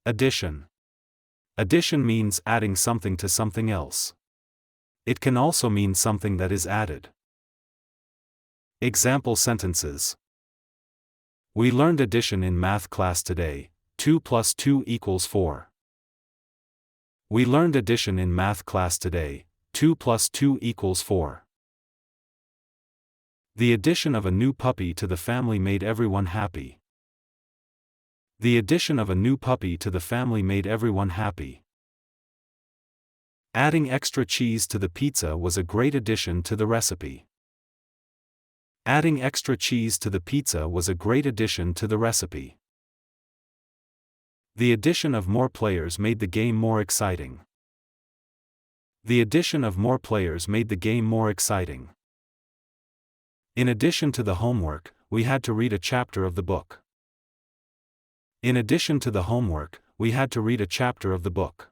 Addition. Addition means adding something to something else. It can also mean something that is added. Example sentences. We learned addition in math class today. 2 plus 2 equals 4. We learned addition in math class today. 2 plus 2 equals 4. The addition of a new puppy to the family made everyone happy. The addition of a new puppy to the family made everyone happy. Adding extra cheese to the pizza was a great addition to the recipe. Adding extra cheese to the pizza was a great addition to the recipe. The addition of more players made the game more exciting. The addition of more players made the game more exciting. In addition to the homework, we had to read a chapter of the book. In addition to the homework, we had to read a chapter of the book.